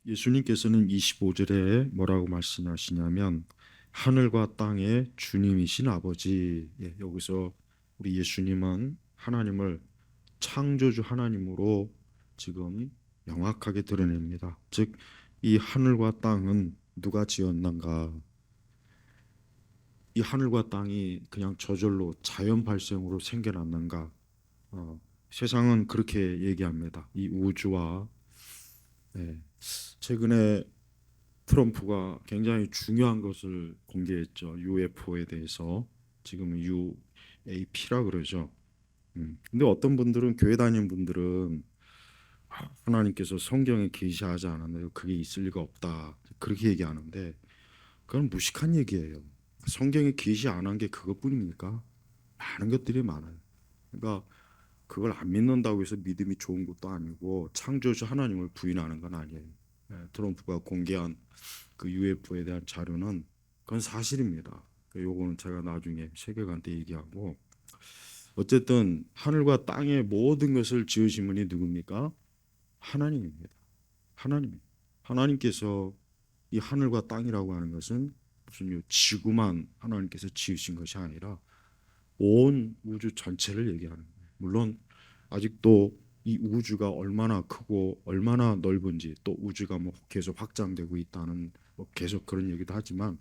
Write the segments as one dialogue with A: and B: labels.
A: 예수님께서는 25절에 뭐라고 말씀하시냐면 하늘과 땅의 주님이신 아버지. 여기서 우리 예수님은 하나님을 창조주 하나님으로 지금 명확하게 드러냅니다. 즉, 이 하늘과 땅은 누가 지었는가? 이 하늘과 땅이 그냥 저절로 자연 발생으로 생겨났는가? 어, 세상은 그렇게 얘기합니다. 이 우주와 네, 최근에 트럼프가 굉장히 중요한 것을 공개했죠. UFO에 대해서. 지금은 UAP라 그러죠. 근데 어떤 분들은 교회 다니는 분들은 하나님께서 성경에 계시하지 않았나요? 그게 있을 리가 없다. 그렇게 얘기하는데 그건 무식한 얘기예요. 성경에 계시 안 한 게 그것뿐입니까? 많은 것들이 많아요. 그러니까 그걸 안 믿는다고 해서 믿음이 좋은 것도 아니고 창조주 하나님을 부인하는 건 아니에요. 트럼프가 공개한 그 UFO에 대한 자료는 그건 사실입니다. 요거는 제가 나중에 세계관 때 얘기하고 어쨌든 하늘과 땅의 모든 것을 지으신 분이 누굽니까? 하나님입니다. 하나님. 하나님께서 이 하늘과 땅이라고 하는 것은 무슨 요 지구만 하나님께서 지으신 것이 아니라 온 우주 전체를 얘기하는 거예요. 물론 아직도 이 우주가 얼마나 크고 얼마나 넓은지 또 우주가 뭐 계속 확장되고 있다는 뭐 계속 그런 얘기도 하지만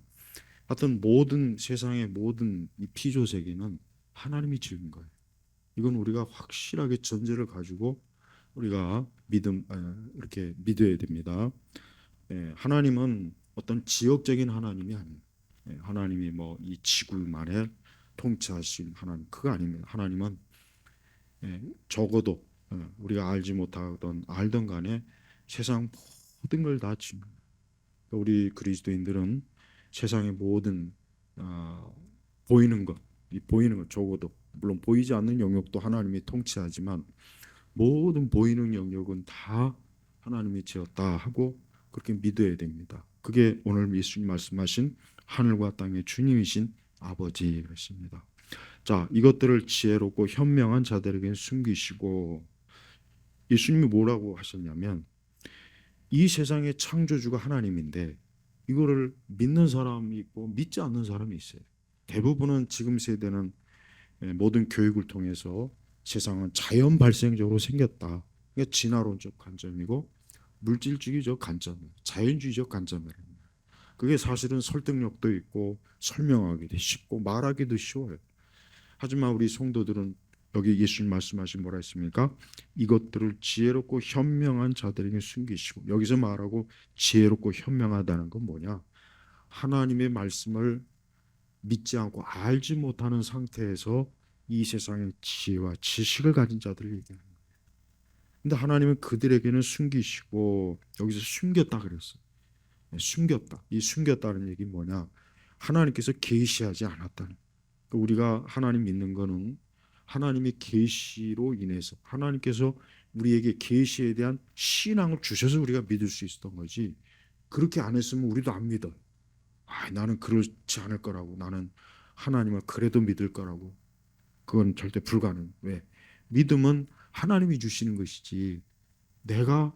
A: 하여튼 모든 세상의 모든 이 피조 세계는 하나님이 지은 거예요. 이건 우리가 확실하게 전제를 가지고 우리가 이렇게 믿어야 됩니다. 하나님은 어떤 지역적인 하나님이 아니에요. 하나님이 뭐 이 지구만에 통치하신 하나님 그거 아닙니다. 하나님은 적어도 우리가 알지 못하던 알던 간에 세상 모든 걸 다 지은 거예요. 우리 그리스도인들은 세상의 모든 어, 보이는 것, 이 보이는 것 적어도 물론 보이지 않는 영역도 하나님이 통치하지만 모든 보이는 영역은 다 하나님이 지었다 하고 그렇게 믿어야 됩니다. 그게 오늘 예수님 말씀하신 하늘과 땅의 주님이신 아버지 것입니다. 자, 이것들을 지혜롭고 현명한 자들에게 숨기시고 예수님이 뭐라고 하셨냐면 이 세상의 창조주가 하나님인데 이거를 믿는 사람이 있고 믿지 않는 사람이 있어요. 대부분은 지금 세대는 모든 교육을 통해서 세상은 자연 발생적으로 생겼다. 그게 진화론적 관점이고 물질주의적 관점이에요. 자연주의적 관점이에요. 그게 사실은 설득력도 있고 설명하기도 쉽고 말하기도 쉬워요. 하지만 우리 성도들은 여기 예수님 말씀하신 뭐라 했습니까? 이것들을 지혜롭고 현명한 자들에게 숨기시고 여기서 말하고 지혜롭고 현명하다는 건 뭐냐? 하나님의 말씀을 믿지 않고 알지 못하는 상태에서 이 세상의 지혜와 지식을 가진 자들을 얘기하는 거예요. 근데 하나님은 그들에게는 숨기시고 여기서 숨겼다 그랬어요. 숨겼다. 이 숨겼다는 얘기 뭐냐? 하나님께서 계시하지 않았다는. 우리가 하나님 믿는 거는 하나님의 계시로 인해서 하나님께서 우리에게 계시에 대한 신앙을 주셔서 우리가 믿을 수 있었던 거지. 그렇게 안 했으면 우리도 안 믿어요. 나는 그렇지 않을 거라고. 나는 하나님을 그래도 믿을 거라고. 그건 절대 불가능. 왜? 믿음은 하나님이 주시는 것이지. 내가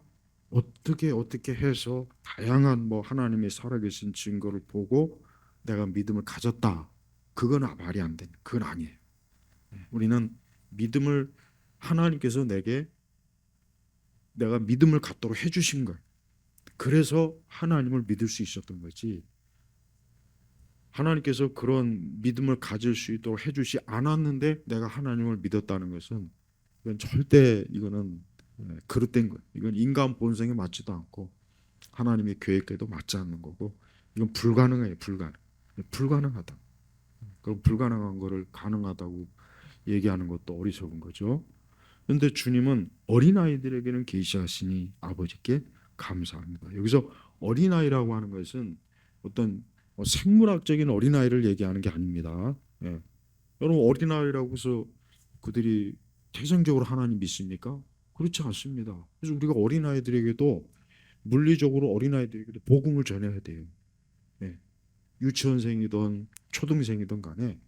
A: 어떻게 해서 다양한 뭐 하나님의 살아계신 증거를 보고 내가 믿음을 가졌다. 그건 말이 안 돼. 그건 아니에요. 우리는 믿음을 하나님께서 내가 믿음을 갖도록 해주신 거예요. 그래서 하나님을 믿을 수 있었던 거지. 하나님께서 그런 믿음을 가질 수 있도록 해주시 않았는데 내가 하나님을 믿었다는 것은 이건 절대 이거는 그릇된 거예요. 이건 인간 본성에 맞지도 않고 하나님의 계획에도 맞지 않는 거고 이건 불가능해요. 불가능하다. 그럼 불가능한 거를 가능하다고 얘기하는 것도 어리석은 거죠. 그런데 주님은 어린아이들에게는 계시하시니 아버지께 감사합니다. 여기서 어린아이라고 하는 것은 어떤 생물학적인 어린아이를 얘기하는 게 아닙니다. 여러분 어린아이라고 해서 그들이 태생적으로 하나님 믿습니까? 그렇지 않습니다. 그래서 우리가 어린아이들에게도 물리적으로 어린아이들에게도 복음을 전해야 돼요. 예. 유치원생이든 초등생이든 간에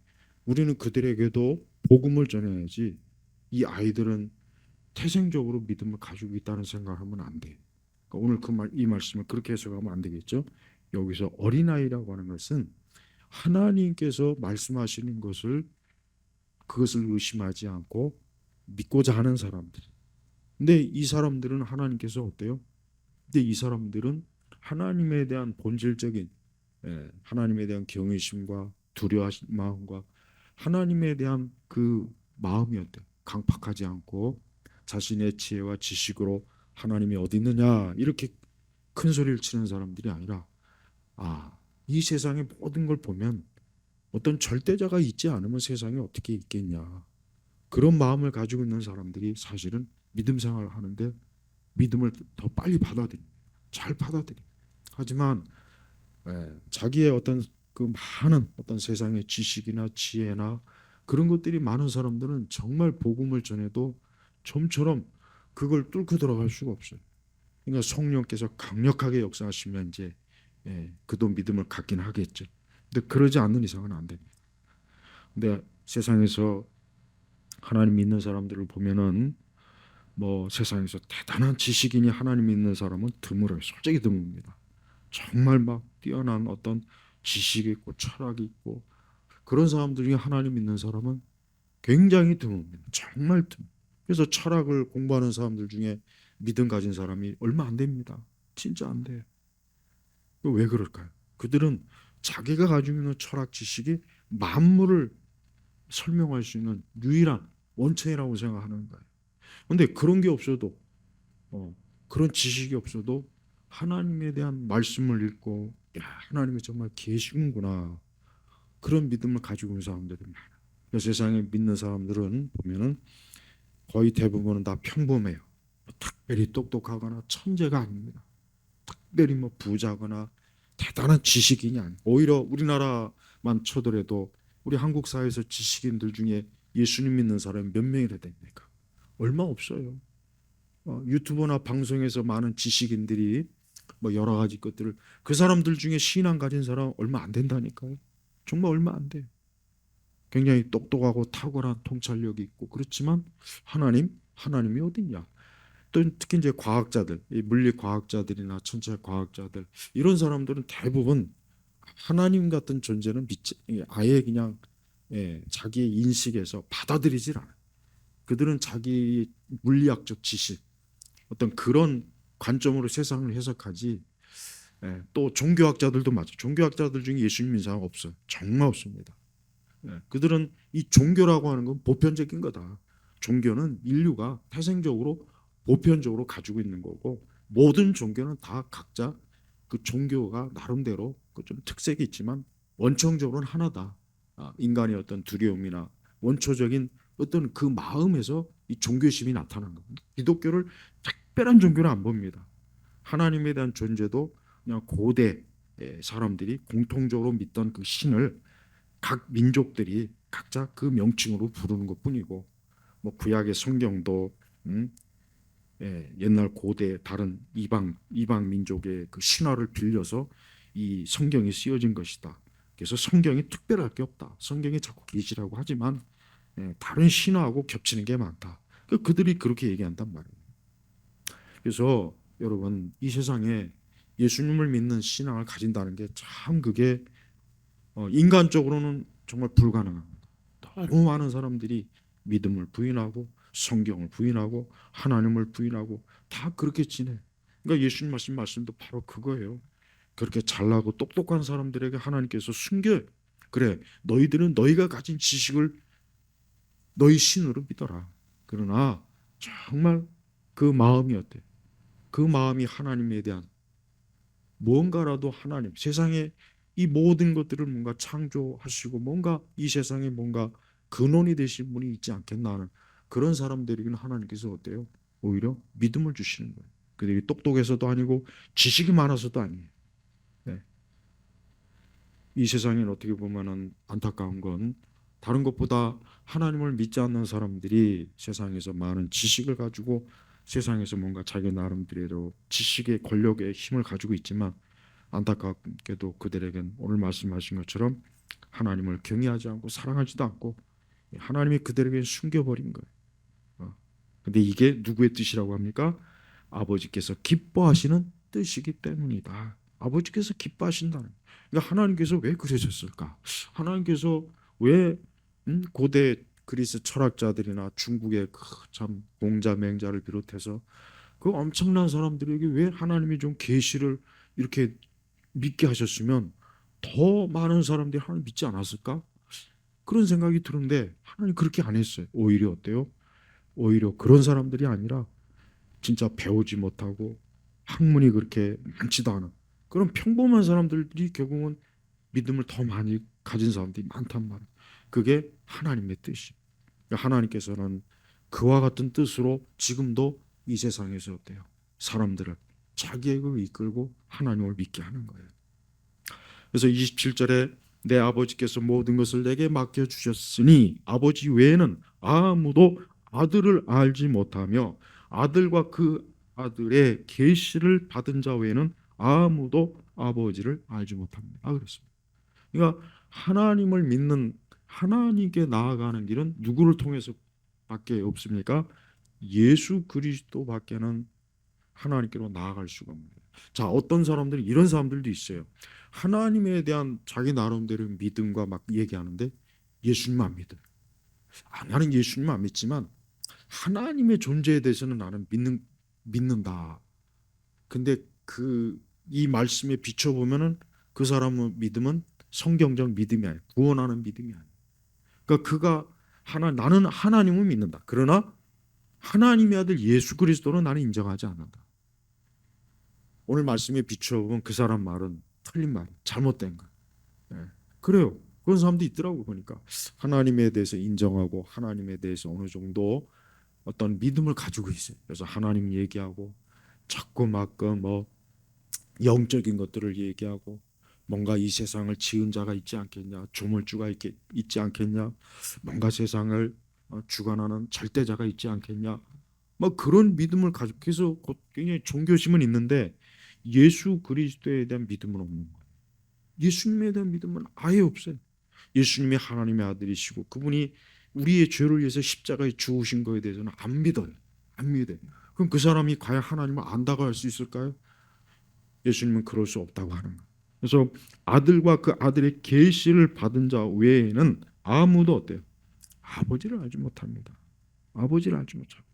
A: 우리는 그들에게도 복음을 전해야지 이 아이들은 태생적으로 믿음을 가지고 있다는 생각을 하면 안 돼. 그러니까 오늘 이 말씀을 그렇게 해석하면 안 되겠죠. 여기서 어린아이라고 하는 것은 하나님께서 말씀하시는 것을 그것을 의심하지 않고 믿고자 하는 사람들. 근데 이 사람들은 하나님께서 어때요? 근데 이 사람들은 하나님에 대한 본질적인 하나님에 대한 경외심과 두려워하신 마음과 하나님에 대한 그 마음이 어때요? 강팍하지 않고 자신의 지혜와 지식으로 하나님이 어디 있느냐 이렇게 큰 소리를 치는 사람들이 아니라 이 세상의 모든 걸 보면 어떤 절대자가 있지 않으면 세상에 어떻게 있겠냐. 그런 마음을 가지고 있는 사람들이 사실은 믿음 생활을 하는데 믿음을 더 빨리 받아들입니다. 잘 받아들여요. 하지만 자기의 어떤 그 많은 어떤 세상의 지식이나 지혜나 그런 것들이 많은 사람들은 정말 복음을 전해도 좀처럼 그걸 뚫고 들어갈 수가 없어요. 그러니까 성령께서 강력하게 역사하시면 이제 그도 믿음을 갖긴 하겠죠. 근데 그러지 않는 이상은 안 됩니다. 근데 세상에서 하나님 믿는 사람들을 보면은 뭐 세상에서 대단한 지식인이 하나님 믿는 사람은 드물어요. 솔직히 드뭅니다. 정말 막 뛰어난 어떤 지식이 있고 철학이 있고 그런 사람들 중에 하나님 믿는 사람은 굉장히 드뭅니다. 정말 드뭅. 그래서 철학을 공부하는 사람들 중에 믿음 가진 사람이 얼마 안 됩니다. 진짜 안 돼요. 왜 그럴까요? 그들은 자기가 가지고 있는 철학 지식이 만물을 설명할 수 있는 유일한 원천이라고 생각하는 거예요. 근데 그런 게 없어도 그런 지식이 없어도 하나님에 대한 말씀을 읽고 하나님이 정말 계시는구나 그런 믿음을 가지고 있는 사람들이 많아요. 세상에 믿는 사람들은 보면은 거의 대부분은 다 평범해요. 특별히 똑똑하거나 천재가 아닙니다. 특별히 뭐 부자거나 대단한 지식인이 아니에요. 오히려 우리나라만 쳐더라도 우리 한국 사회에서 지식인들 중에 예수님 믿는 사람이 몇 명이나 됩니까? 얼마 없어요. 유튜브나 방송에서 많은 지식인들이 뭐 여러 가지 것들을 그 사람들 중에 신앙 가진 사람 얼마 안 된다니까요. 정말 얼마 안 돼요. 굉장히 똑똑하고 탁월한 통찰력이 있고 그렇지만 하나님이 어딨냐? 또 특히 이제 과학자들, 이 물리 과학자들이나 천체 과학자들 이런 사람들은 대부분 하나님 같은 존재는 아예 그냥 자기의 인식에서 받아들이질 않아요. 그들은 자기 물리학적 지식 어떤 그런 관점으로 세상을 해석하지. 또 종교학자들도 맞아. 종교학자들 중에 예수님 믿는 사람 없어요. 정말 없습니다. 그들은 이 종교라고 하는 건 보편적인 거다. 종교는 인류가 태생적으로 보편적으로 가지고 있는 거고 모든 종교는 다 각자 그 종교가 나름대로 그 좀 특색이 있지만 원천적으로는 하나다. 인간의 어떤 두려움이나 원초적인 어떤 그 마음에서 이 종교심이 나타난 겁니다. 기독교를 특별한 종교는 안 봅니다. 하나님에 대한 존재도 그냥 고대 사람들이 공통적으로 믿던 그 신을 각 민족들이 각자 그 명칭으로 부르는 것뿐이고 뭐 구약의 성경도 옛날 고대 다른 이방 민족의 그 신화를 빌려서 이 성경이 쓰여진 것이다. 그래서 성경이 특별할 게 없다. 성경이 자꾸 계시라고 하지만 다른 신화하고 겹치는 게 많다. 그들이 그렇게 얘기한단 말이에요. 그래서 여러분 이 세상에 예수님을 믿는 신앙을 가진다는 게 참 그게 인간적으로는 정말 불가능합니다. 너무 많은 사람들이 믿음을 부인하고 성경을 부인하고 하나님을 부인하고 다 그렇게 지내. 그러니까 예수님 말씀도 바로 그거예요. 그렇게 잘나고 똑똑한 사람들에게 하나님께서 숨겨. 그래, 너희들은 너희가 가진 지식을 너희 신으로 믿어라. 그러나 정말 그 마음이 어때? 그 마음이 하나님에 대한 뭔가라도 하나님, 세상에 이 모든 것들을 뭔가 창조하시고 뭔가 이 세상에 뭔가 근원이 되신 분이 있지 않겠나 하는 그런 사람들에게는 하나님께서 어때요? 오히려 믿음을 주시는 거예요. 그들이 똑똑해서도 아니고 지식이 많아서도 아니에요. 네. 이 세상에는 어떻게 보면은 안타까운 건 다른 것보다 하나님을 믿지 않는 사람들이 세상에서 많은 지식을 가지고 세상에서 뭔가 자기 나름대로 지식의 권력의 힘을 가지고 있지만 안타깝게도 그들에겐 오늘 말씀하신 것처럼 하나님을 경외하지 않고 사랑하지도 않고 하나님이 그들에게 숨겨버린 거예요. 근데 이게 누구의 뜻이라고 합니까? 아버지께서 기뻐하시는 뜻이기 때문이다. 아버지께서 기뻐하신다는. 그러니까 하나님께서 왜 그러셨을까? 하나님께서 왜 고대 그리스 철학자들이나 중국의 참 공자 맹자를 비롯해서 그 엄청난 사람들에게 왜 하나님이 좀 계시를 이렇게 믿게 하셨으면 더 많은 사람들이 하나님 믿지 않았을까? 그런 생각이 드는데 하나님 그렇게 안 했어요. 오히려 어때요? 오히려 그런 사람들이 아니라 진짜 배우지 못하고 학문이 그렇게 많지도 않은 그런 평범한 사람들이 결국은 믿음을 더 많이 가진 사람들이 많단 말이에요. 그게 하나님의 뜻이에요. 하나님께서는 그와 같은 뜻으로 지금도 이 세상에서 어때요? 사람들을 자기에게 이끌고 하나님을 믿게 하는 거예요. 그래서 27절에 내 아버지께서 모든 것을 내게 맡겨주셨으니 아버지 외에는 아무도 아들을 알지 못하며 아들과 그 아들의 계시를 받은 자 외에는 아무도 아버지를 알지 못합니다. 그렇습니다. 그러니까 하나님을 믿는 하나님께 나아가는 길은 누구를 통해서 밖에 없습니까? 예수 그리스도밖에는 하나님께로 나아갈 수가 없는 거예요. 자, 어떤 사람들은 이런 사람들도 있어요. 하나님에 대한 자기 나름대로 믿음과 막 얘기하는데 예수님 안 믿어요. 나는 예수님 안 믿지만 하나님의 존재에 대해서는 나는 믿는다. 근데 이 말씀에 비춰보면은 그 사람의 믿음은 성경적 믿음이 아니에요. 구원하는 믿음이 아니에요. 그러니까 나는 하나님을 믿는다. 그러나 하나님의 아들 예수 그리스도는 나는 인정하지 않는다. 오늘 말씀에 비춰보면 그 사람 말은 틀린 말, 잘못된 거. 그래요. 그런 사람도 있더라고 보니까 하나님에 대해서 인정하고 하나님에 대해서 어느 정도 어떤 믿음을 가지고 있어요. 그래서 하나님 얘기하고 자꾸 막 뭐 영적인 것들을 얘기하고 뭔가 이 세상을 지은 자가 있지 않겠냐, 조물주가 있지 않겠냐, 뭔가 세상을 주관하는 절대자가 있지 않겠냐, 뭐 그런 믿음을 가지고 해서 굉장히 종교심은 있는데 예수 그리스도에 대한 믿음은 없는 거예요. 예수님에 대한 믿음은 아예 없어요. 예수님이 하나님의 아들이시고 그분이 우리의 죄를 위해서 십자가에 죽으신 거에 대해서는 안 믿어요. 안 믿어요. 그럼 그 사람이 과연 하나님을 안다고 할 수 있을까요? 예수님은 그럴 수 없다고 하는 거예요. 그래서 아들과 그 아들의 계시를 받은 자 외에는 아무도 어때요? 아버지를 알지 못합니다. 아버지를 알지 못합니다.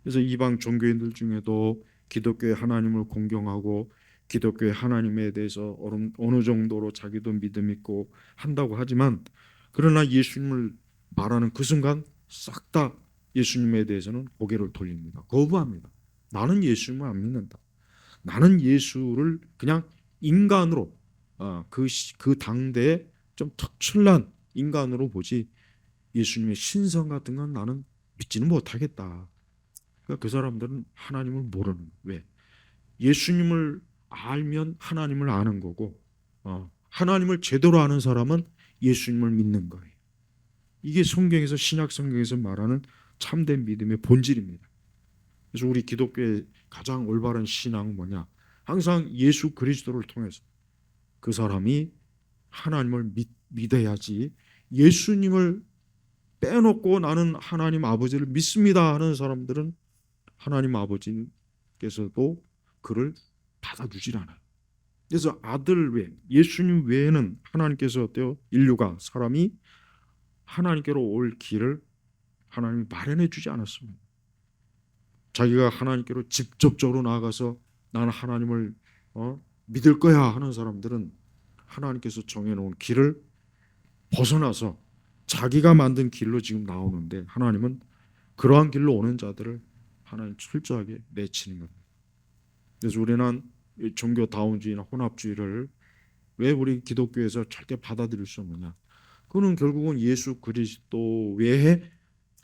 A: 그래서 이방 종교인들 중에도 기독교의 하나님을 공경하고 기독교의 하나님에 대해서 어느 정도로 자기도 믿음 있고 한다고 하지만 그러나 예수님을 말하는 그 순간 싹 다 예수님에 대해서는 고개를 돌립니다. 거부합니다. 나는 예수님을 안 믿는다. 나는 예수를 그냥 인간으로 그 당대에 좀 특출난 인간으로 보지 예수님의 신성 같은 건 나는 믿지는 못하겠다. 그러니까 그 사람들은 하나님을 모르는 거예요. 왜? 예수님을 알면 하나님을 아는 거고 하나님을 제대로 아는 사람은 예수님을 믿는 거예요. 이게 성경에서 신약 성경에서 말하는 참된 믿음의 본질입니다. 그래서 우리 기독교의 가장 올바른 신앙은 뭐냐? 항상 예수 그리스도를 통해서 그 사람이 하나님을 믿어야지 예수님을 빼놓고 나는 하나님 아버지를 믿습니다 하는 사람들은 하나님 아버지께서도 그를 받아주질 않아요. 그래서 아들 외 예수님 외에는 하나님께서 어때요? 인류가 사람이 하나님께로 올 길을 하나님이 마련해 주지 않았습니다. 자기가 하나님께로 직접적으로 나아가서 나는 하나님을 믿을 거야 하는 사람들은 하나님께서 정해놓은 길을 벗어나서 자기가 만든 길로 지금 나오는데 하나님은 그러한 길로 오는 자들을 하나님 철저하게 내치는 겁니다. 그래서 우리는 종교다운주의나 혼합주의를 왜 우리 기독교에서 절대 받아들일 수 없느냐? 그는 결국은 예수 그리스도 외에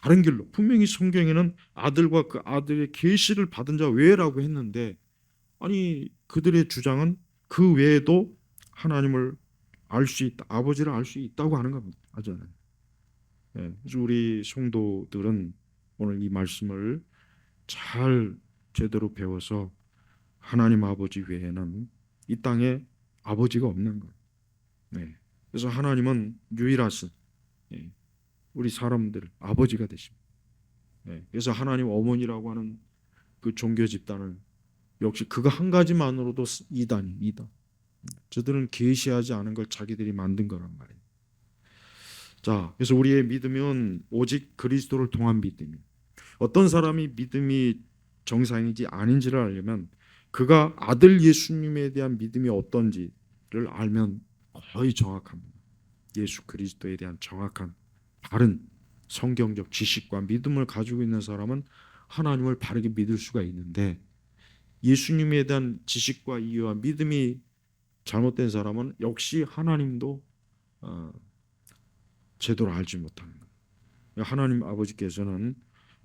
A: 다른 길로 분명히 성경에는 아들과 그 아들의 계시를 받은 자 외라고 했는데 아니 그들의 주장은 그 외에도 하나님을 알 수 있다, 아버지를 알 수 있다고 하는 겁니다. 맞잖아요. 그래서 우리 성도들은 오늘 이 말씀을 잘 제대로 배워서 하나님 아버지 외에는 이 땅에 아버지가 없는 거예요. 네. 그래서 하나님은 유일하신 우리 사람들 아버지가 되십니다. 그래서 하나님 어머니라고 하는 그 종교 집단을 역시 그거 한 가지만으로도 이단이 이단. 저들은 계시하지 않은 걸 자기들이 만든 거란 말이에요. 자, 그래서 우리의 믿음은 오직 그리스도를 통한 믿음이에요. 어떤 사람이 믿음이 정상인지 아닌지를 알려면 그가 아들 예수님에 대한 믿음이 어떤지를 알면 거의 정확합니다. 예수 그리스도에 대한 정확한 바른 성경적 지식과 믿음을 가지고 있는 사람은 하나님을 바르게 믿을 수가 있는데, 예수님에 대한 지식과 이해와 믿음이 잘못된 사람은 역시 하나님도 제대로 알지 못하는 거예요. 하나님 아버지께서는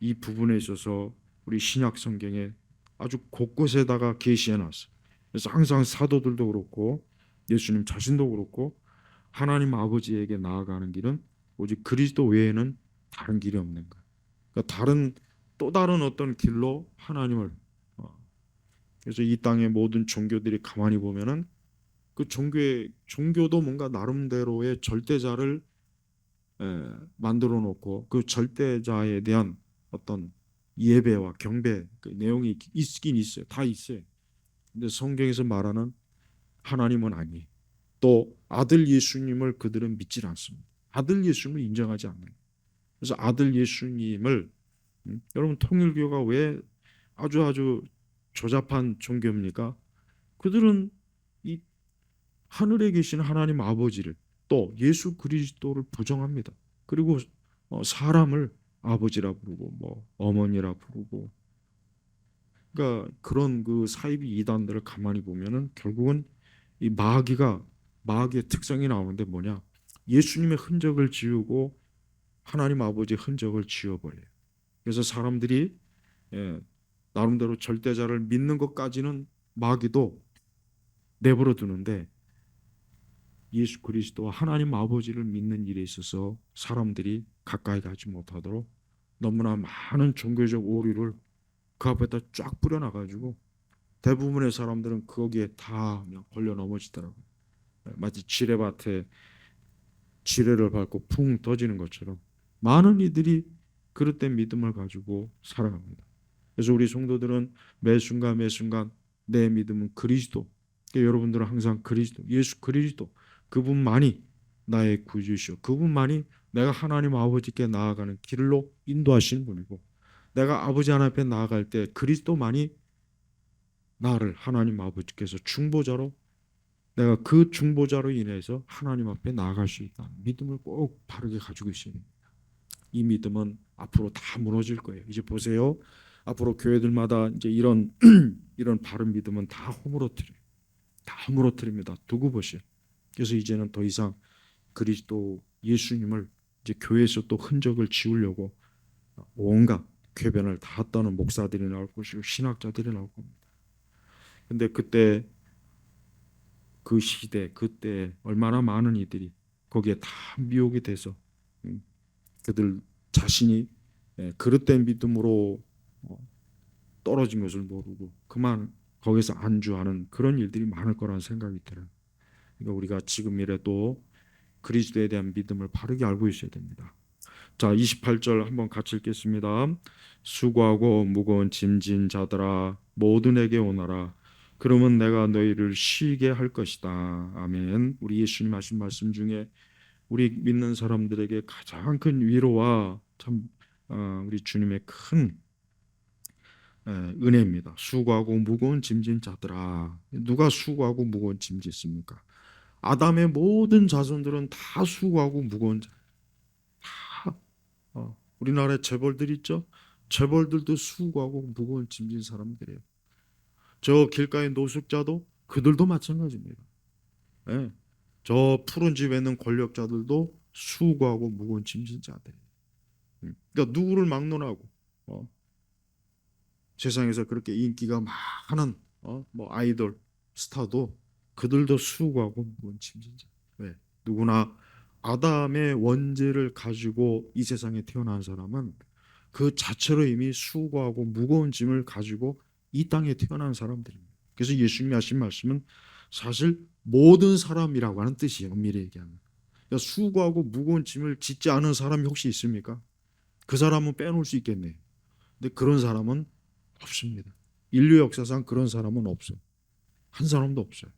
A: 이 부분에 있어서 우리 신약 성경에 아주 곳곳에다가 계시해 놨어요. 그래서 항상 사도들도 그렇고 예수님 자신도 그렇고 하나님 아버지에게 나아가는 길은 오직 그리스도 외에는 다른 길이 없는 거예요. 그러니까 또 다른 어떤 길로 하나님을 그래서 이 땅의 모든 종교들이 가만히 보면은 그 종교도 뭔가 나름대로의 절대자를 만들어 놓고 그 절대자에 대한 어떤 예배와 경배 그 내용이 있긴 있어요. 다 있어요. 근데 성경에서 말하는 하나님은 아니에요. 또 아들 예수님을 그들은 믿질 않습니다. 아들 예수님을 인정하지 않는 거예요. 그래서 아들 예수님을 여러분 통일교가 왜 아주 조잡한 종교입니까? 그들은 이 하늘에 계신 하나님 아버지를 또 예수 그리스도를 부정합니다. 그리고 사람을 아버지라 부르고 뭐 어머니라 부르고, 그러니까 그런 그 사이비 이단들을 가만히 보면은 결국은 이 마귀의 특성이 나오는데 뭐냐? 예수님의 흔적을 지우고 하나님 아버지의 흔적을 지워버려요. 그래서 사람들이 나름대로 절대자를 믿는 것까지는 마귀도 내버려 두는데 예수 그리스도와 하나님 아버지를 믿는 일에 있어서 사람들이 가까이 가지 못하도록 너무나 많은 종교적 오류를 그 앞에다 쫙 뿌려놔가지고 대부분의 사람들은 거기에 다 그냥 걸려 넘어지더라고요. 마치 지뢰밭에 지뢰를 밟고 풍 터지는 것처럼 많은 이들이 그릇된 믿음을 가지고 살아갑니다. 그래서 우리 성도들은 매 순간 내 믿음은 그리스도. 그러니까 여러분들은 항상 그리스도, 예수 그리스도 그분만이 나의 구주시오. 그분만이 내가 하나님 아버지께 나아가는 길로 인도하신 분이고, 내가 아버지 하나님 앞에 나아갈 때 그리스도만이 나를 하나님 아버지께서 중보자로, 내가 그 중보자로 인해서 하나님 앞에 나아갈 수 있다. 믿음을 꼭 바르게 가지고 있어야 됩니다. 이 믿음은 앞으로 다 무너질 거예요. 이제 보세요. 앞으로 교회들마다 이제 이런 이런 바른 믿음은 다 허물어뜨려요. 다 허물어뜨립니다. 두고 보세요. 그래서 이제는 더 이상 그리스도 예수님을 이제 교회에서 또 흔적을 지우려고 온갖 궤변을 다 떠는 목사들이 나올 것이고 신학자들이 나올 겁니다. 근데 그때 그 시대 그때 얼마나 많은 이들이 거기에 다 미혹이 돼서 그들 자신이 그릇된 믿음으로 떨어진 것을 모르고 그만 거기서 안주하는 그런 일들이 많을 거라는 생각이 들어요. 그러니까 우리가 지금이라도 그리스도에 대한 믿음을 바르게 알고 있어야 됩니다. 자, 28절 한번 같이 읽겠습니다. 수고하고 무거운 짐진 자들아 모두 내게 오너라. 그러면 내가 너희를 쉬게 할 것이다. 아멘. 우리 예수님 하신 말씀 중에 우리 믿는 사람들에게 가장 큰 위로와 참 우리 주님의 큰 은혜입니다. 수고하고 무거운 짐진 자들아. 누가 수고하고 무거운 짐 짓습니까? 아담의 모든 자손들은 다 수고하고 무거운 자. 다 우리나라에 재벌들 있죠? 재벌들도 수고하고 무거운 짐진 사람들이에요. 저 길가의 노숙자도 그들도 마찬가지입니다. 예. 저 푸른 집에 있는 권력자들도 수고하고 무거운 짐진 자들이에요. 그러니까 누구를 막론하고 세상에서 그렇게 인기가 많은 뭐 아이돌 스타도 그들도 수고하고 무거운 짐진 자. 왜? 누구나 아담의 원죄를 가지고 이 세상에 태어난 사람은 그 자체로 이미 수고하고 무거운 짐을 가지고 이 땅에 태어난 사람들입니다. 그래서 예수님이 하신 말씀은 사실 모든 사람이라고 하는 뜻이에요. 엄밀히 얘기하면. 그러니까 수고하고 무거운 짐을 짓지 않은 사람이 혹시 있습니까? 그 사람은 빼놓을 수 있겠네요. 근데 그런 사람은 없습니다. 인류 역사상 그런 사람은 없어요. 한 사람도 없어요.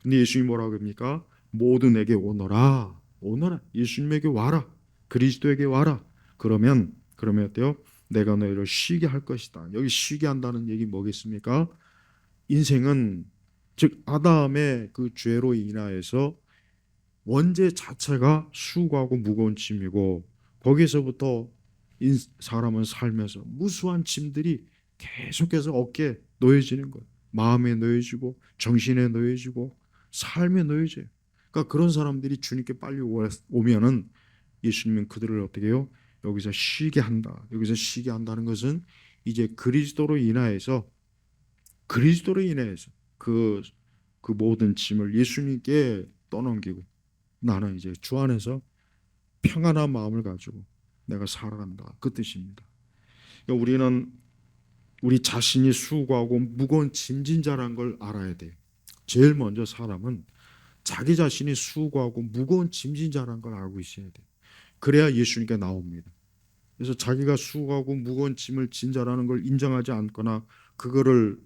A: 근데 예수님이 뭐라고 합니까? 모두 내게 오너라. 오너라. 예수님에게 와라. 그리스도에게 와라. 그러면 어때요? 내가 너희를 쉬게 할 것이다. 여기 쉬게 한다는 얘기 뭐겠습니까? 인생은 즉 아담의 그 죄로 인하여서 원죄 자체가 수고하고 무거운 짐이고 거기서부터 사람은 살면서 무수한 짐들이 계속해서 어깨에 놓여지는 거예요. 마음에 놓여지고 정신에 놓여지고 삶에 놓여져요. 그러니까 그런 사람들이 주님께 빨리 오면은 예수님은 그들을 어떻게 해요? 여기서 쉬게 한다. 여기서 쉬게 한다는 것은 이제 그리스도로 인하여서 그 모든 짐을 예수님께 떠넘기고 나는 이제 주 안에서 평안한 마음을 가지고 내가 살아간다. 그 뜻입니다. 그러니까 우리는 우리 자신이 수고하고 무거운 짐진 자란 걸 알아야 돼요. 제일 먼저 사람은 자기 자신이 수고하고 무거운 짐진 자란 걸 알고 있어야 돼요. 그래야 예수님께 나옵니다. 그래서 자기가 수고하고 무거운 짐을 진 자라는 걸 인정하지 않거나 그거를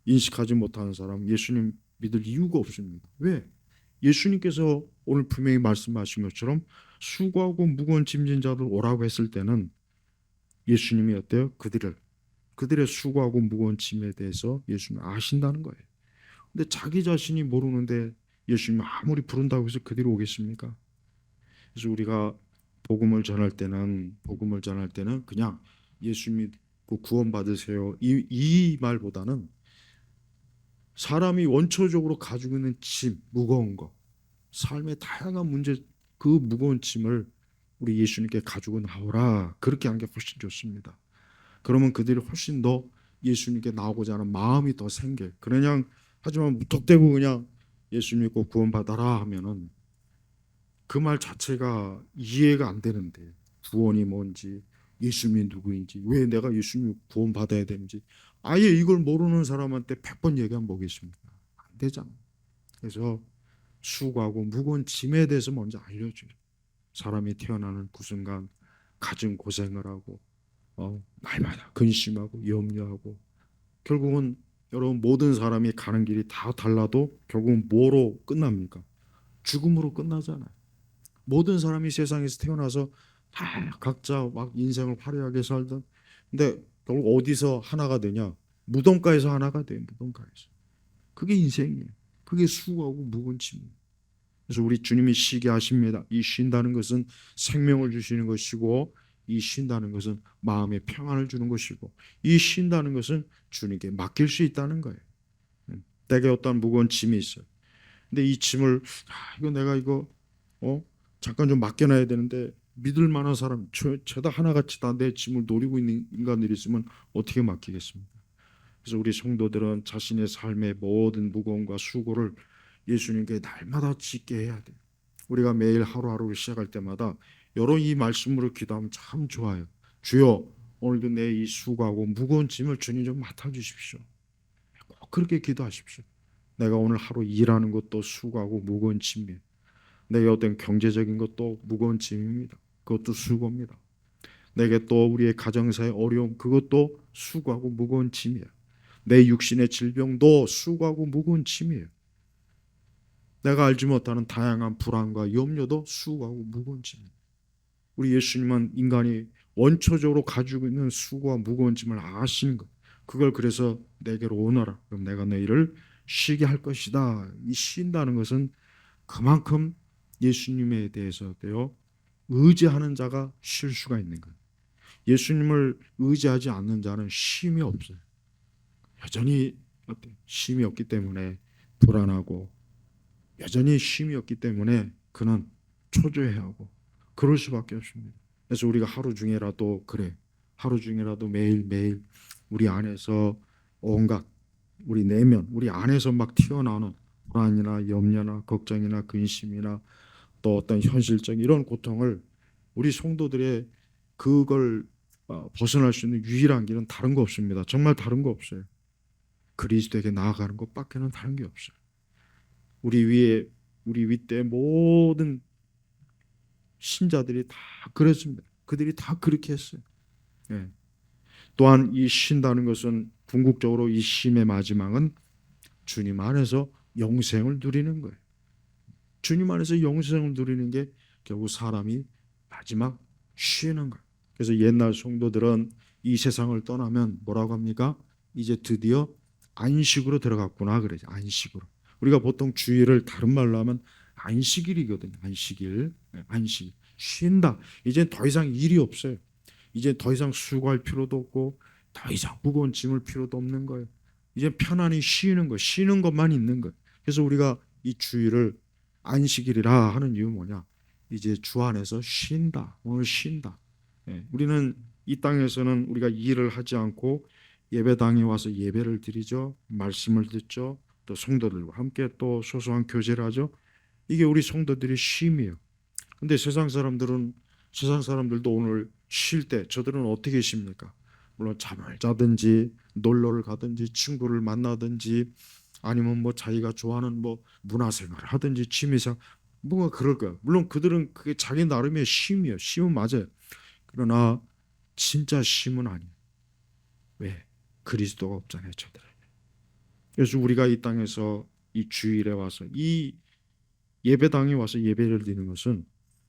A: 인식하지 못하는 사람 예수님 믿을 이유가 없습니다. 왜? 예수님께서 오늘 분명히 말씀하신 것처럼 수고하고 무거운 짐진 자들 오라고 했을 때는 예수님이 어때요? 그들의 수고하고 무거운 짐에 대해서 예수님 아신다는 거예요. 근데 자기 자신이 모르는데 예수님 아무리 부른다고 해서 그들이 오겠습니까? 그래서 우리가 복음을 전할 때는 그냥 예수 믿고 구원 받으세요. 이 말보다는 사람이 원초적으로 가지고 있는 짐, 무거운 거, 삶의 다양한 문제, 그 무거운 짐을 우리 예수님께 가지고 나오라. 그렇게 하는 게 훨씬 좋습니다. 그러면 그들이 훨씬 더 예수님께 나오고자 하는 마음이 더 생겨. 그냥 하지만 무턱대고 그냥 예수 믿고 구원 받아라 하면은 그 말 자체가 이해가 안 되는데 구원이 뭔지 예수님이 누구인지 왜 내가 예수님 구원 받아야 되는지 아예 이걸 모르는 사람한테 100번 얘기하면 뭐겠습니까? 안 되잖아. 그래서 수고하고 무거운 짐에 대해서 먼저 알려줘요. 사람이 태어나는 그 순간 가진 고생을 하고 날마다 근심하고 염려하고 결국은 여러분 모든 사람이 가는 길이 다 달라도 결국은 뭐로 끝납니까? 죽음으로 끝나잖아요. 모든 사람이 세상에서 태어나서 다 각자 막 인생을 화려하게 살던 근데 결국 어디서 하나가 되냐? 무덤가에서 하나가 돼요. 무덤가에서. 그게 인생이에요. 그게 수고하고 무거운 짐이에요. 그래서 우리 주님이 쉬게 하십니다. 이 쉰다는 것은 생명을 주시는 것이고 이 쉰다는 것은 마음의 평안을 주는 것이고 이 쉰다는 것은 주님께 맡길 수 있다는 거예요. 내게 어떤 무거운 짐이 있어요. 근데 이 짐을 이거 내가 이거 잠깐 좀 맡겨놔야 되는데 믿을 만한 사람 죄다 하나같이 다 내 짐을 노리고 있는 인간들이 있으면 어떻게 맡기겠습니까? 그래서 우리 성도들은 자신의 삶의 모든 무거움과 수고를 예수님께 날마다 짓게 해야 돼요. 우리가 매일 하루하루를 시작할 때마다 여러 이 말씀으로 기도하면 참 좋아요. 주여 오늘도 내 이 수고하고 무거운 짐을 주님 좀 맡아주십시오. 꼭 그렇게 기도하십시오. 내가 오늘 하루 일하는 것도 수고하고 무거운 짐이에요. 내게 어떤 경제적인 것도 무거운 짐입니다. 그것도 수고입니다. 내게 또 우리의 가정사의 어려움 그것도 수고하고 무거운 짐이에요. 내 육신의 질병도 수고하고 무거운 짐이에요. 내가 알지 못하는 다양한 불안과 염려도 수고하고 무거운 짐이에요. 우리 예수님은 인간이 원초적으로 가지고 있는 수고와 무거운 짐을 아시는 것. 그걸 그래서 내게로 오너라. 그럼 내가 너희를 쉬게 할 것이다. 이 쉰다는 것은 그만큼 예수님에 대해서 의지하는 자가 쉴 수가 있는 거예요. 예수님을 의지하지 않는 자는 쉼이 없어요. 여전히 쉼이 없기 때문에 불안하고 여전히 쉼이 없기 때문에 그는 초조해하고 그럴 수밖에 없습니다. 그래서 우리가 하루 중에라도 매일매일 우리 안에서 온갖 우리 내면 우리 안에서 막 튀어나오는 불안이나 염려나 걱정이나 근심이나 또 어떤 현실적 이런 고통을 우리 성도들의 그걸 벗어날 수 있는 유일한 길은 다른 거 없습니다. 정말 다른 거 없어요. 그리스도에게 나아가는 것밖에는 다른 게 없어요. 우리 윗대 모든 신자들이 다 그랬습니다. 그들이 다 그렇게 했어요. 예. 또한 이 쉰다는 것은 궁극적으로 이 쉼의 마지막은 주님 안에서 영생을 누리는 거예요. 주님 안에서 영생을 누리는 게 결국 사람이 마지막 쉬는 거예요. 그래서 옛날 성도들은 이 세상을 떠나면 뭐라고 합니까? 이제 드디어 안식으로 들어갔구나 그러죠. 안식으로. 우리가 보통 주일을 다른 말로 하면 안식일이거든요. 안식일. 안식. 쉰다. 이제 더 이상 일이 없어요. 이제 더 이상 수고할 필요도 없고 더 이상 무거운 짐을 필요도 없는 거예요. 이제 편안히 쉬는 거, 쉬는 것만 있는 거예요. 그래서 우리가 이 주일을 안식일이라 하는 이유 뭐냐? 이제 주 안에서 쉰다. 오늘 쉰다. 우리는 이 땅에서는 우리가 일을 하지 않고 예배당에 와서 예배를 드리죠. 말씀을 듣죠. 또 성도들과 함께 또 소소한 교제를 하죠. 이게 우리 성도들의 쉼이에요. 근데 세상 사람들도 오늘 쉴 때 저들은 어떻게 쉽니까? 물론 잠을 자든지 놀러를 가든지 친구를 만나든지 아니면 뭐 자기가 좋아하는 뭐 문화생활을 하든지 취미생활 뭔가 그럴 거야. 물론 그들은 그게 자기 나름의 쉼이에요. 쉼은 맞아요. 그러나 진짜 쉼은 아니에요. 왜? 그리스도가 없잖아요, 저들. 그래서 우리가 이 땅에서 이 주일에 와서 이 예배당에 와서 예배를 드리는 것은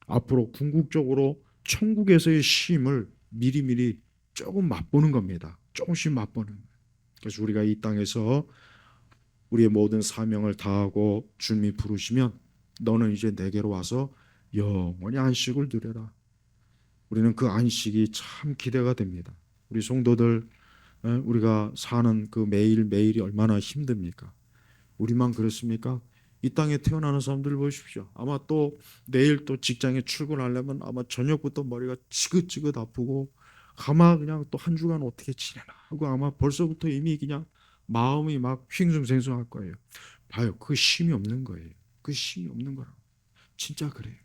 A: 앞으로 궁극적으로 천국에서의 쉼을 미리미리 조금 맛보는 겁니다. 조금씩 맛보는 거예요. 그래서 우리가 이 땅에서 우리의 모든 사명을 다하고 주님이 부르시면 너는 이제 내게로 와서 영원히 안식을 누려라. 우리는 그 안식이 참 기대가 됩니다. 우리 성도들 우리가 사는 그 매일매일이 얼마나 힘듭니까? 우리만 그렇습니까? 이 땅에 태어나는 사람들 보십시오. 아마 또 내일 또 직장에 출근하려면 아마 저녁부터 머리가 지긋지긋 아프고 아마 그냥 또 한 주간 어떻게 지내나 하고 아마 벌써부터 이미 그냥 마음이 막 휘숭생숭할 거예요. 봐요. 그 쉼이 없는 거예요. 그 쉼이 없는 거라고. 진짜 그래요.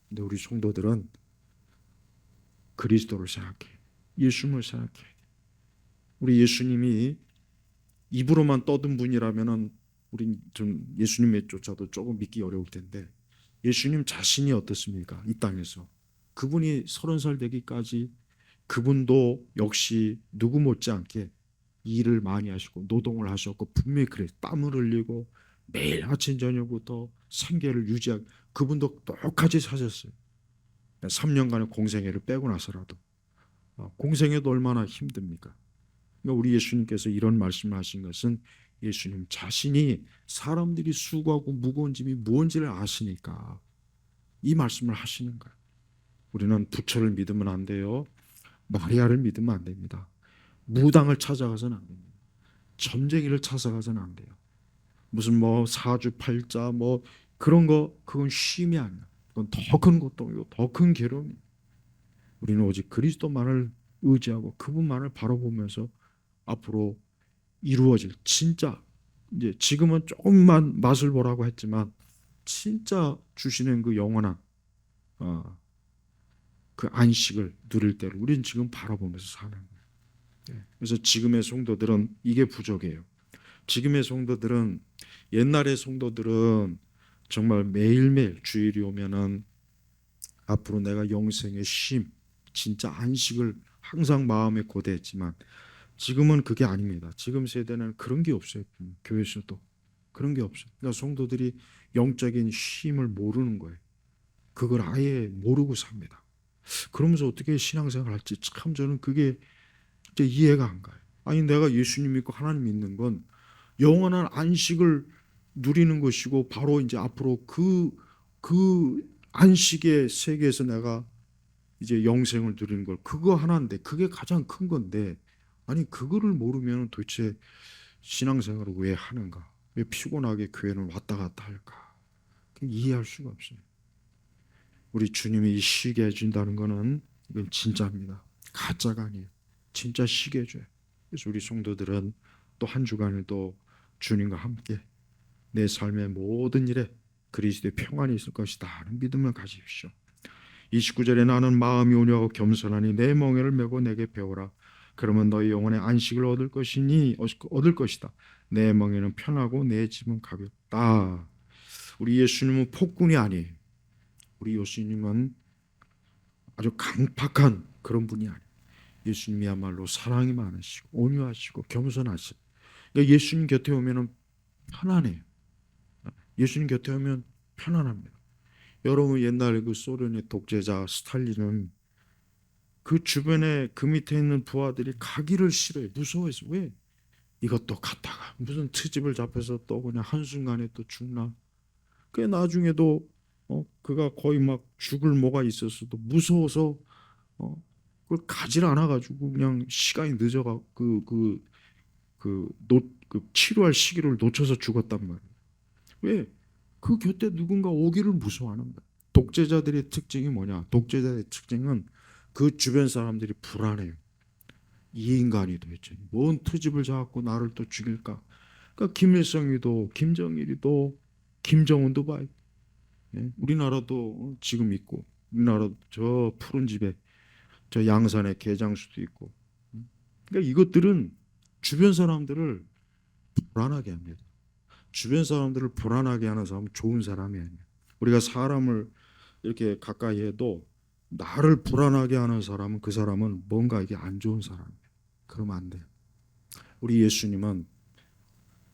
A: 근데 우리 성도들은 그리스도를 생각해. 예수님을 생각해. 우리 예수님이 입으로만 떠든 분이라면은 우린 좀 예수님에 쫓아도 조금 믿기 어려울 텐데 예수님 자신이 어떻습니까? 이 땅에서 그분이 30살 되기까지 그분도 역시 누구 못지않게 일을 많이 하시고 노동을 하셨고 분명히 그래 땀을 흘리고 매일 아침 저녁부터 생계를 유지하고 그분도 똑같이 사셨어요. 3년간의 공생애를 빼고 나서라도 공생애도 얼마나 힘듭니까? 그러니까 우리 예수님께서 이런 말씀을 하신 것은 예수님 자신이 사람들이 수고하고 무거운 짐이 무언지를 아시니까 이 말씀을 하시는 거예요. 우리는 부처를 믿으면 안 돼요. 마리아를 믿으면 안 됩니다. 무당을 찾아가서는 안 됩니다. 점쟁이를 찾아가서는 안 돼요. 무슨 뭐 사주팔자 뭐 그런 거 그건 쉼이 아니야. 그건 더 큰 고통이고 더 큰 괴로움이에요. 우리는 오직 그리스도만을 의지하고 그분만을 바라보면서 앞으로 이루어질 진짜 이제 지금은 조금만 맛을 보라고 했지만 진짜 주시는 그 영원한 그 안식을 누릴 때를 우리는 지금 바라보면서 사는 거예요. 그래서 지금의 성도들은 이게 부족해요. 지금의 성도들은 옛날의 성도들은 정말 매일매일 주일이 오면은 앞으로 내가 영생의 쉼, 진짜 안식을 항상 마음에 고대했지만 지금은 그게 아닙니다. 지금 세대는 그런 게 없어요. 교회에서도 그런 게 없어요. 그러니까 성도들이 영적인 쉼을 모르는 거예요. 그걸 아예 모르고 삽니다. 그러면서 어떻게 신앙생활 할지 참 저는 그게 진짜 이해가 안 가요. 아니 내가 예수님 믿고 하나님 믿는 건 영원한 안식을 누리는 것이고 바로 이제 앞으로 그 안식의 세계에서 내가 이제 영생을 누리는 걸 그거 하나인데 그게 가장 큰 건데 아니 그거를 모르면 도대체 신앙생활을 왜 하는가? 왜 피곤하게 교회는 왔다 갔다 할까? 이해할 수가 없어요. 우리 주님이 쉬게 해준다는 거는 이건 진짜입니다. 가짜가 아니에요. 진짜 쉬게 해줘요. 그래서 우리 성도들은 또 한 주간을 또 주님과 함께 내 삶의 모든 일에 그리스도의 평안이 있을 것이다 하는 믿음을 가지십시오. 29절에 나는 마음이 온유하고 겸손하니 내 멍에를 메고 내게 배우라. 그러면 너희 영혼의 안식을 얻을 것이다. 내 멍에는 편하고 내 짐은 가볍다. 우리 예수님은 폭군이 아니에요. 우리 예수님은 아주 강팍한 그런 분이 아니에요. 예수님이야말로 사랑이 많으시고 온유하시고 겸손하시고, 그러니까 예수님 곁에 오면은 편안해요. 예수님 곁에 오면 편안합니다. 여러분, 옛날 그 소련의 독재자 스탈린은 그 주변에 그 밑에 있는 부하들이 가기를 싫어요. 무서워해서. 왜? 이것도 갔다가 무슨 트집을 잡혀서 또 그냥 한순간에 또 죽나. 그 나중에도 그가 거의 막 죽을 뭐가 있었어도 무서워서 그걸 가지를 않아 가지고 그냥 시간이 늦어가 그 치료할 시기를 놓쳐서 죽었단 말이에요. 왜? 그 곁에 누군가 오기를 무서워하는 거야. 독재자들의 특징이 뭐냐? 독재자의 특징은 그 주변 사람들이 불안해요. 이 인간이 도대체 뭔 트집을 잡고 나를 또 죽일까? 그러니까 김일성이도 김정일이도 김정은도 봐. 예? 우리나라도 지금 있고, 우리나라 저 푸른 집에 저 양산에 개장수도 있고. 그러니까 이것들은 주변 사람들을 불안하게 합니다. 주변 사람들을 불안하게 하는 사람은 좋은 사람이 아니에요. 우리가 사람을 이렇게 가까이 해도 나를 불안하게 하는 사람은 그 사람은 뭔가 이게 안 좋은 사람이에요. 그러면 안 돼요. 우리 예수님은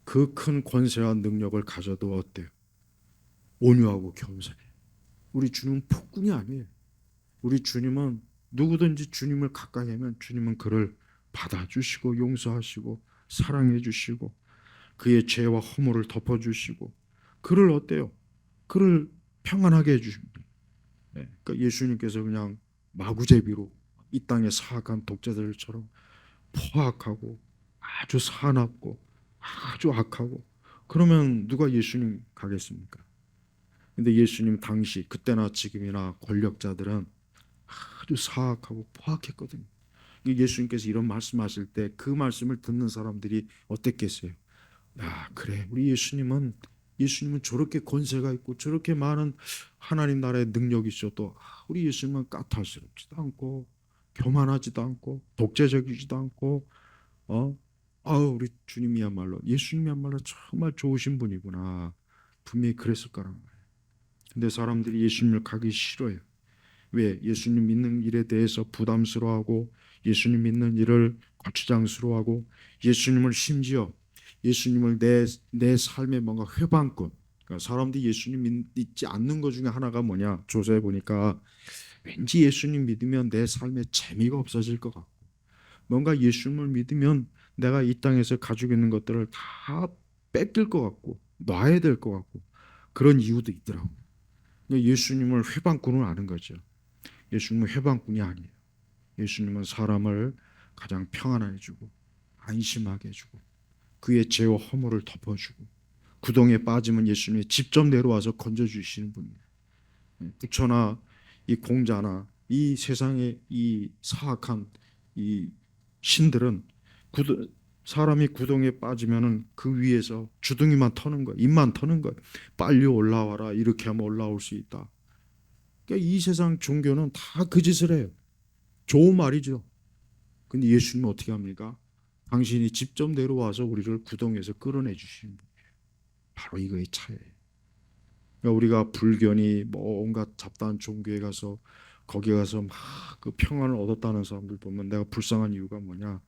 A: 그 큰 권세와 능력을 가져도 어때요? 온유하고 겸손해. 우리 주님은 폭군이 아니에요. 우리 주님은 누구든지 주님을 가까이 하면 주님은 그를 받아주시고 용서하시고 사랑해 주시고 그의 죄와 허물을 덮어주시고 그를 어때요? 그를 평안하게 해주십니다. 네. 그러니까 예수님께서 그냥 마구제비로 이 땅의 사악한 독재자들처럼 포악하고 아주 사납고 아주 악하고 그러면 누가 예수님 가겠습니까? 근데 예수님 당시 그때나 지금이나 권력자들은 아주 사악하고 포악했거든요. 예수님께서 이런 말씀하실 때 그 말씀을 듣는 사람들이 어땠겠어요? 야, 그래. 우리 예수님은 저렇게 권세가 있고 저렇게 많은 하나님 나라의 능력이 있어도 우리 예수님은 까탈스럽지도 않고 교만하지도 않고 독재적이지도 않고 우리 주님이야말로 예수님이야말로 정말 좋으신 분이구나. 분명히 그랬을 거란 말이에요. 근데 사람들이 예수님을 가기 싫어요. 왜? 예수님 믿는 일에 대해서 부담스러워하고 예수님 믿는 일을 거추장스러워하고 예수님을 심지어 예수님을 내 삶의 뭔가 회방꾼. 그러니까 사람들이 예수님 믿지 않는 것 중에 하나가 뭐냐? 조사해 보니까 왠지 예수님 믿으면 내 삶에 재미가 없어질 것 같고 뭔가 예수님을 믿으면 내가 이 땅에서 가지고 있는 것들을 다 뺏길 것 같고 놔야 될 것 같고 그런 이유도 있더라고요. 그러니까 예수님을 회방꾼은 아는 거죠. 예수님은 회방꾼이 아니에요. 예수님은 사람을 가장 평안하게 해주고 안심하게 해주고 그의 죄와 허물을 덮어주고 구덩이에 빠지면 예수님이 직접 내려와서 건져주시는 분이에요. 부처나 이 공자나 이 세상의 이 사악한 이 신들은 사람이 구덩이에 빠지면은 그 위에서 주둥이만 터는 거야. 입만 터는 거야. 빨리 올라와라. 이렇게 하면 올라올 수 있다. 그러니까 이 세상 종교는 다 그 짓을 해요. 좋은 말이죠. 근데 예수님은 어떻게 합니까? 당신이 직접 내려와서 우리를 구덩이에서 끌어내 주시는 분이에요. 바로 이거의 차이예요. 그러니까 우리가 불교니 뭐 온갖 잡다한 종교에 가서 거기 가서 막 그 평안을 얻었다는 사람들 보면 내가 불쌍한 이유가 뭐냐?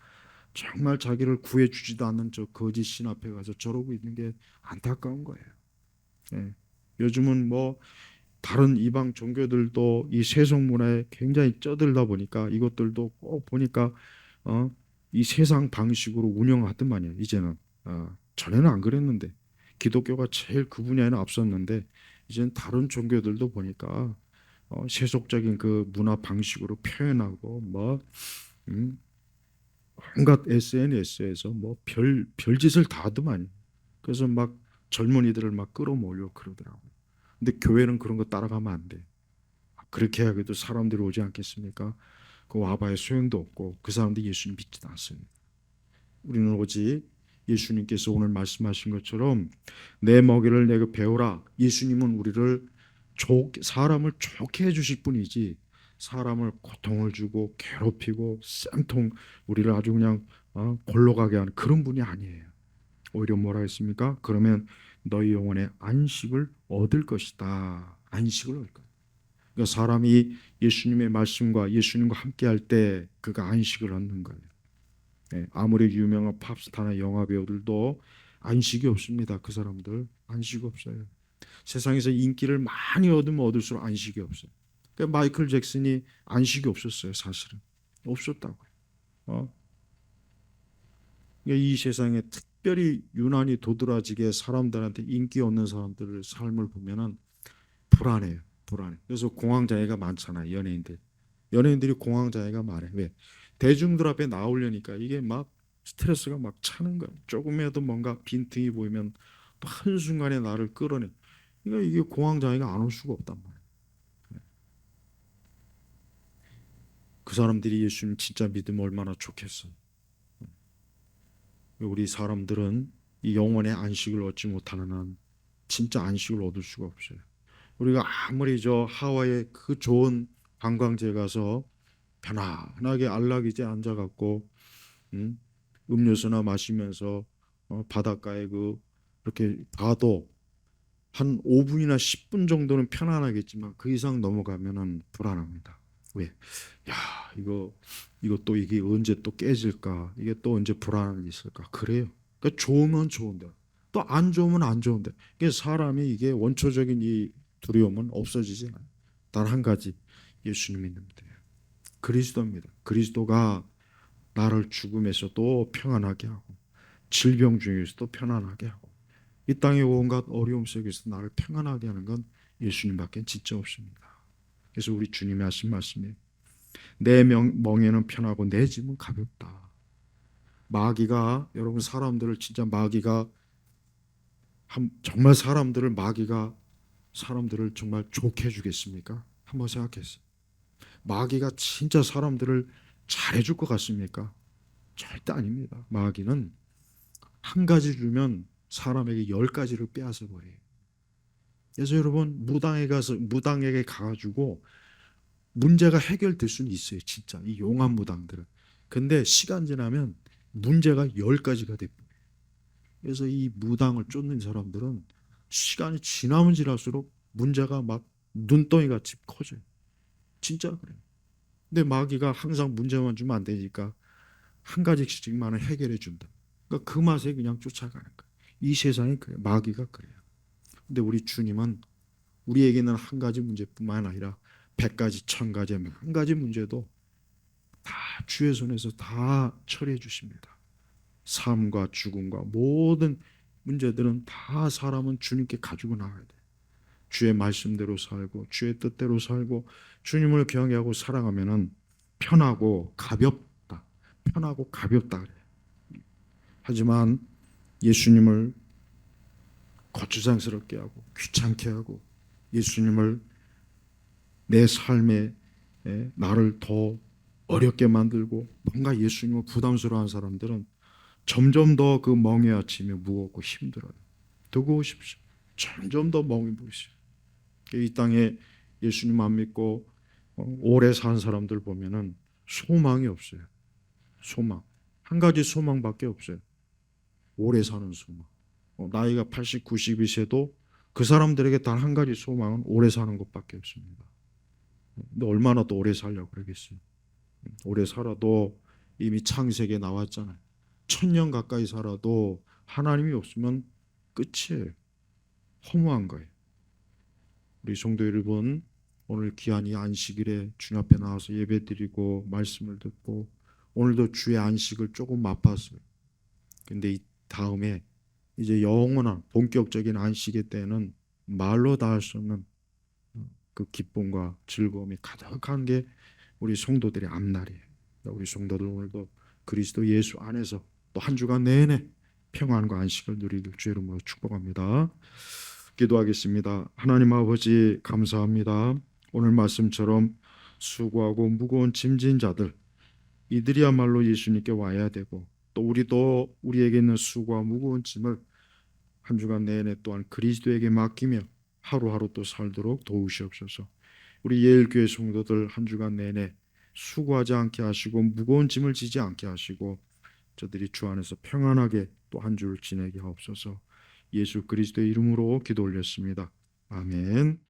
A: 정말 자기를 구해주지도 않는 저 거짓 신 앞에 가서 저러고 있는 게 안타까운 거예요. 예. 요즘은 뭐 다른 이방 종교들도 이 세속 문화에 굉장히 쩌들다 보니까 이것들도 꼭 보니까 어, 이 세상 방식으로 운영하더만요. 이제는 전에는 안 그랬는데 기독교가 제일 그 분야에는 앞섰는데 이제는 다른 종교들도 보니까 세속적인 그 문화 방식으로 표현하고 뭐 온갖 SNS에서 뭐 별짓을 다 하더만요. 그래서 막 젊은이들을 막 끌어모으려고 그러더라고요. 근데 교회는 그런 거 따라가면 안 돼. 그렇게 해야도 사람들이 오지 않겠습니까? 그 와봐야 소용도 없고 그 사람들이 예수님 믿지도 않습니다. 우리는 오직 예수님께서 오늘 말씀하신 것처럼 내 먹이를 내가 배우라. 예수님은 우리를 사람을 좋게 해주실 뿐이지 사람을 고통을 주고 괴롭히고 쌤통 우리를 아주 그냥 골로 가게 하는 그런 분이 아니에요. 오히려 뭐라 했습니까? 그러면 너희 영혼의 안식을 얻을 것이다. 안식을 얻을 거예요. 그러니까 사람이 예수님의 말씀과 예수님과 함께할 때 그가 안식을 얻는 거예요. 예, 아무리 유명한 팝스타나 영화 배우들도 안식이 없습니다. 그 사람들 안식 없어요. 세상에서 인기를 많이 얻으면 얻을수록 안식이 없어요. 그러니까 마이클 잭슨이 안식이 없었어요. 사실은 없었다고요. 어? 그러니까 이 세상에 특별히 유난히 도드라지게 사람들한테 인기 없는 사람들의 삶을 보면은 불안해요. 불안해. 그래서 공황장애가 많잖아요. 연예인들이 공황장애가 많아요. 왜? 대중들 앞에 나오려니까 이게 막 스트레스가 막 차는 거예요. 조금이라도 뭔가 빈틈이 보이면 또 한순간에 나를 끌어내. 그러니까 이게 공황장애가 안 올 수가 없단 말이에요. 그 사람들이 예수님 진짜 믿으면 얼마나 좋겠어. 우리 사람들은 이 영혼의 안식을 얻지 못하는 한 진짜 안식을 얻을 수가 없어요. 우리가 아무리 저 하와이의 그 좋은 관광지에 가서 편안하게 안락이제 앉아갖고 음? 음료수나 마시면서 바닷가에 그렇게 봐도 한 5분이나 10분 정도는 편안하겠지만 그 이상 넘어가면은 불안합니다. 왜? 야, 이거 또 이게 언제 또 깨질까? 이게 또 언제 불안이 있을까? 그래요. 그러니까 좋으면 좋은데 또 안 좋으면 안 좋은데 이게 사람이 이게 원초적인 이 두려움은 없어지지 않아요. 단 한 가지 예수님 믿는 거예요. 그리스도입니다. 그리스도가 나를 죽음에서도 평안하게 하고 질병 중에서도 편안하게 하고 이 땅의 온갖 어려움 속에서 나를 평안하게 하는 건 예수님밖에 진짜 없습니다. 그래서 우리 주님이 하신 말씀이에요. 내 멍에는 편하고 내 짐은 가볍다. 마귀가 여러분 사람들을 진짜 마귀가 정말 마귀가 사람들을 정말 좋게 해주겠습니까? 한번 생각했어요. 마귀가 진짜 사람들을 잘해줄 것 같습니까? 절대 아닙니다. 마귀는 한 가지 주면 사람에게 10가지를 빼앗아 버려요. 그래서 여러분 무당에게 가가지고 문제가 해결될 수는 있어요. 진짜 이 용한 무당들은. 근데 시간 지나면 문제가 10가지가 돼버려요. 그래서 이 무당을 쫓는 사람들은 시간이 지나면 지날수록 문제가 막 눈덩이 같이 커져요. 진짜 그래요. 근데 마귀가 항상 문제만 주면 안 되니까 한 가지씩만은 해결해 준다. 그러니까 그 맛에 그냥 쫓아가는 거예요. 이 세상이 그래요. 마귀가 그래요. 근데 우리 주님은 우리에게는 한 가지 문제뿐만 아니라 100가지, 1000가지, 한 가지 문제도 다 주의 손에서 다 처리해 주십니다. 삶과 죽음과 모든 문제들은 다 사람은 주님께 가지고 나가야 돼. 주의 말씀대로 살고 주의 뜻대로 살고 주님을 경외하고 살아가면은 편하고 가볍다. 편하고 가볍다 그래. 하지만 예수님을 거추장스럽게 하고 귀찮게 하고 예수님을 내 삶에 나를 더 어렵게 만들고 뭔가 예수님을 부담스러워하는 사람들은 점점 더 그 멍에 아침에 무겁고 힘들어요. 두고 오십시오. 점점 더 멍이 보이세요. 이 땅에 예수님 안 믿고 오래 산 사람들 보면은 소망이 없어요. 소망. 한 가지 소망밖에 없어요. 오래 사는 소망. 나이가 80, 90이세도 그 사람들에게 단 한 가지 소망은 오래 사는 것밖에 없습니다. 근데 얼마나 더 오래 살려고 그러겠어요. 오래 살아도 이미 창세기에 나왔잖아요. 1000년 가까이 살아도 하나님이 없으면 끝이에요. 허무한 거예요. 우리 성도 여러분, 오늘 귀한 이 안식일에 주님 앞에 나와서 예배드리고 말씀을 듣고 오늘도 주의 안식을 조금 맛봤어요. 근데 이 다음에 이제 영원한 본격적인 안식의 때는 말로 다 할 수 없는 그 기쁨과 즐거움이 가득한 게 우리 성도들의 앞날이에요. 우리 성도들 오늘도 그리스도 예수 안에서 또 한 주간 내내 평안과 안식을 누리길 주의 이름으로 축복합니다. 기도하겠습니다. 하나님 아버지 감사합니다. 오늘 말씀처럼 수고하고 무거운 짐진 자들 이들이야말로 예수님께 와야 되고 또 우리도 우리에게 있는 수고와 무거운 짐을 한 주간 내내 또한 그리스도에게 맡기며 하루하루 또 살도록 도우시옵소서. 우리 예일교회 성도들 한 주간 내내 수고하지 않게 하시고 무거운 짐을 지지 않게 하시고 저들이 주 안에서 평안하게 또 한 주를 지내게 하옵소서. 예수 그리스도의 이름으로 기도 올렸습니다. 아멘.